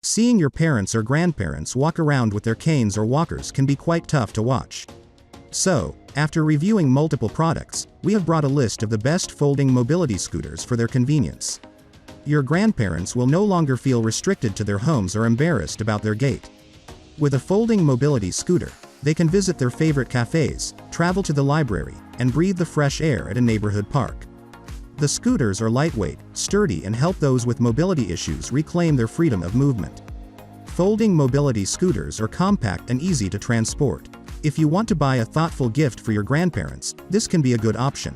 Seeing your parents or grandparents walk around with their canes or walkers can be quite tough to watch. So, after reviewing multiple products, we have brought a list of the best folding mobility scooters for their convenience. Your grandparents will no longer feel restricted to their homes or embarrassed about their gait. With a folding mobility scooter, they can visit their favorite cafes, travel to the library, and breathe the fresh air at a neighborhood park. The scooters are lightweight, sturdy, and help those with mobility issues reclaim their freedom of movement. Folding mobility scooters are compact and easy to transport. If you want to buy a thoughtful gift for your grandparents, this can be a good option.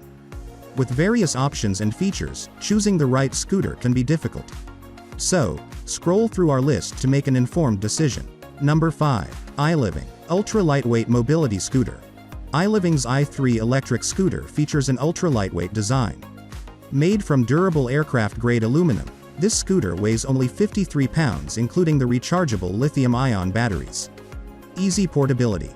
With various options and features, choosing the right scooter can be difficult. So, scroll through our list to make an informed decision. Number 5. iLiving Ultra Lightweight Mobility Scooter. iLiving's i3 electric scooter features an ultra-lightweight design. Made from durable aircraft-grade aluminum, this scooter weighs only 53 pounds, including the rechargeable lithium-ion batteries. Easy portability.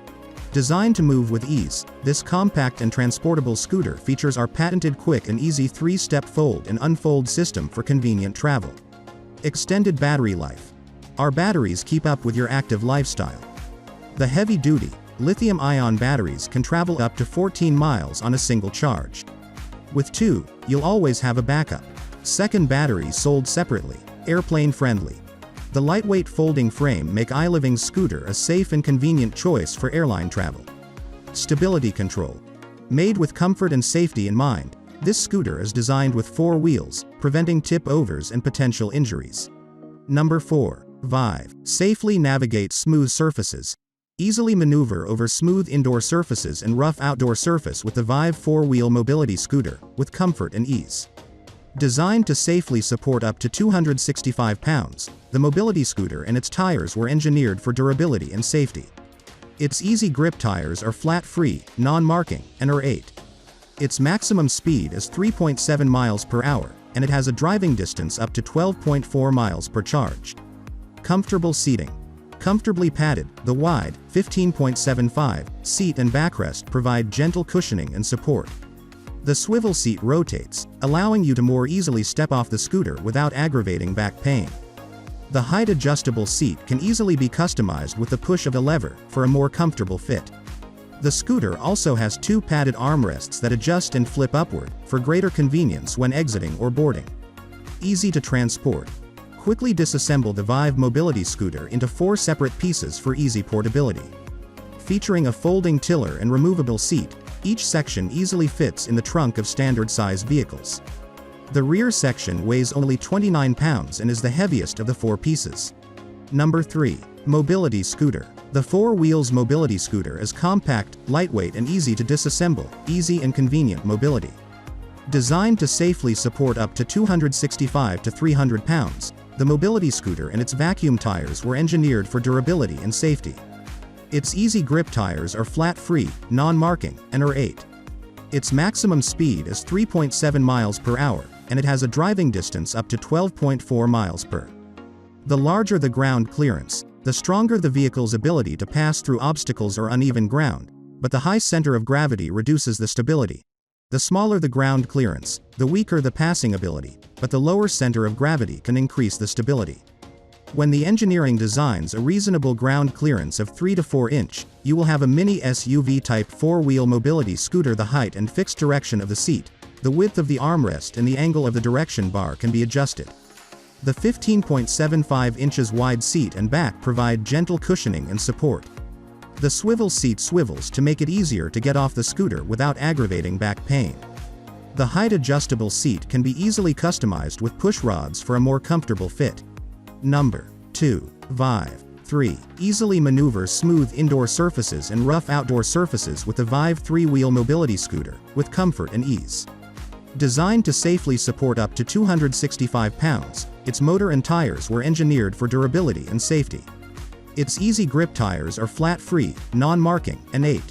Designed to move with ease, this compact and transportable scooter features our patented quick and easy 3-step fold and unfold system for convenient travel. Extended battery life. Our batteries keep up with your active lifestyle. The heavy-duty, lithium-ion batteries can travel up to 14 miles on a single charge. With 2, you'll always have a backup. Second battery sold separately, airplane-friendly. The lightweight folding frame make iLiving's scooter a safe and convenient choice for airline travel. Stability control. Made with comfort and safety in mind, this scooter is designed with 4 wheels, preventing tip-overs and potential injuries. Number 4. Vive. Safely navigate smooth surfaces. Easily maneuver over smooth indoor surfaces and rough outdoor surface with the Vive 4-wheel mobility scooter, with comfort and ease. Designed to safely support up to 265 pounds, the mobility scooter and its tires were engineered for durability and safety. Its easy grip tires are flat-free, non-marking, and are 8. Its maximum speed is 3.7 miles per hour, and it has a driving distance up to 12.4 miles per charge. Comfortable seating. Comfortably padded, the wide, 15.75 seat and backrest provide gentle cushioning and support. The swivel seat rotates, allowing you to more easily step off the scooter without aggravating back pain. The height-adjustable seat can easily be customized with the push of a lever for a more comfortable fit. The scooter also has 2 padded armrests that adjust and flip upward for greater convenience when exiting or boarding. Easy to transport. Quickly disassemble the Vive mobility scooter into 4 separate pieces for easy portability. Featuring a folding tiller and removable seat, each section easily fits in the trunk of standard-size vehicles. The rear section weighs only 29 pounds and is the heaviest of the 4 pieces. Number 3. Mobility Scooter. The 4-wheels mobility scooter is compact, lightweight, and easy to disassemble, easy and convenient mobility. Designed to safely support up to 265 to 300 pounds, the mobility scooter and its vacuum tires were engineered for durability and safety. Its easy grip tires are flat-free, non-marking, and are 8. Its maximum speed is 3.7 miles per hour, and it has a driving distance up to 12.4 miles per. The larger the ground clearance, the stronger the vehicle's ability to pass through obstacles or uneven ground, but the high center of gravity reduces the stability. The smaller the ground clearance, the weaker the passing ability, but the lower center of gravity can increase the stability. When the engineering designs a reasonable ground clearance of 3 to 4 inch, you will have a mini SUV-type 4-wheel mobility scooter. The height and fixed direction of the seat, the width of the armrest and the angle of the direction bar can be adjusted. The 15.75 inches wide seat and back provide gentle cushioning and support. The swivel seat swivels to make it easier to get off the scooter without aggravating back pain. The height-adjustable seat can be easily customized with push rods for a more comfortable fit. Number 2. Vive. 3. Easily maneuver smooth indoor surfaces and rough outdoor surfaces with the Vive 3-wheel mobility scooter, with comfort and ease. Designed to safely support up to 265 pounds, its motor and tires were engineered for durability and safety. Its easy grip tires are flat-free, non-marking, and 8.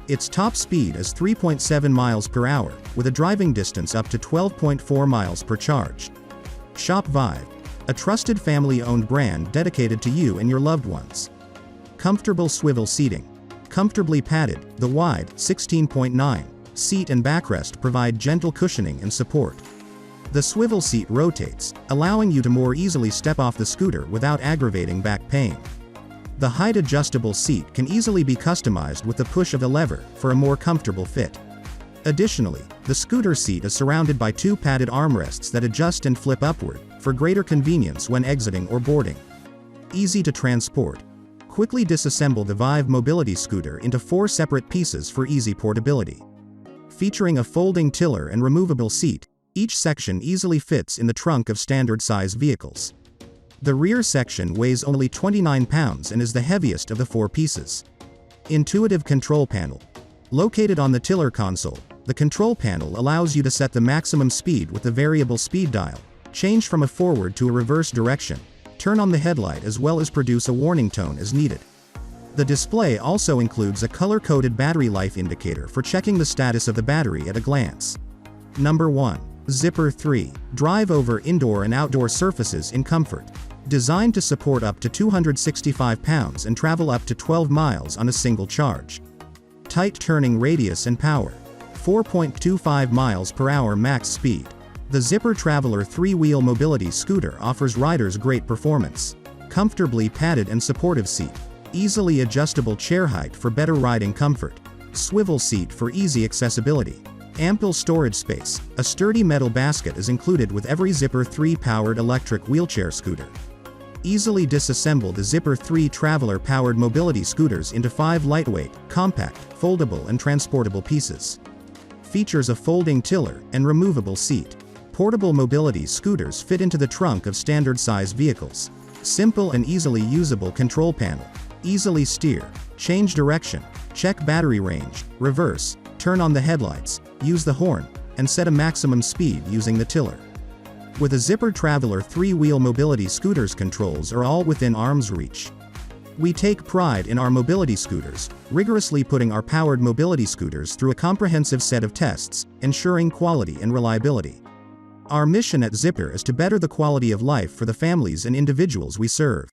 Its top speed is 3.7 miles per hour, with a driving distance up to 12.4 miles per charge. Shop Vive, a trusted family-owned brand dedicated to you and your loved ones. Comfortable swivel seating. Comfortably padded, the wide, 16.9 seat and backrest provide gentle cushioning and support. The swivel seat rotates, allowing you to more easily step off the scooter without aggravating back pain. The height-adjustable seat can easily be customized with the push of a lever for a more comfortable fit. Additionally, the scooter seat is surrounded by two padded armrests that adjust and flip upward, for greater convenience when exiting or boarding. Easy to transport. Quickly disassemble the Vive mobility scooter into 4 separate pieces for easy portability. Featuring a folding tiller and removable seat, each section easily fits in the trunk of standard-size vehicles. The rear section weighs only 29 pounds and is the heaviest of the 4 pieces. Intuitive control panel. Located on the tiller console, the control panel allows you to set the maximum speed with the variable speed dial, change from a forward to a reverse direction, turn on the headlight as well as produce a warning tone as needed. The display also includes a color-coded battery life indicator for checking the status of the battery at a glance. Number 1. Zipper 3. Drive over indoor and outdoor surfaces in comfort. Designed to support up to 265 pounds and travel up to 12 miles on a single charge. Tight turning radius and power. 4.25 miles per hour max speed. The Zipper Traveler 3-wheel mobility scooter offers riders great performance. Comfortably padded and supportive seat. Easily adjustable chair height for better riding comfort. Swivel seat for easy accessibility. Ample storage space. A sturdy metal basket is included with every Zipper 3 powered electric wheelchair scooter. Easily disassemble the Zipper 3 Traveler powered mobility scooters into 5 lightweight, compact, foldable and transportable pieces. Features a folding tiller and removable seat. Portable mobility scooters fit into the trunk of standard-size vehicles. Simple and easily usable control panel. Easily steer, change direction, check battery range, reverse, turn on the headlights, use the horn, and set a maximum speed using the tiller. With a Zipper Traveler 3-wheel mobility scooters, controls are all within arm's reach. We take pride in our mobility scooters, rigorously putting our powered mobility scooters through a comprehensive set of tests, ensuring quality and reliability. Our mission at Zipper is to better the quality of life for the families and individuals we serve.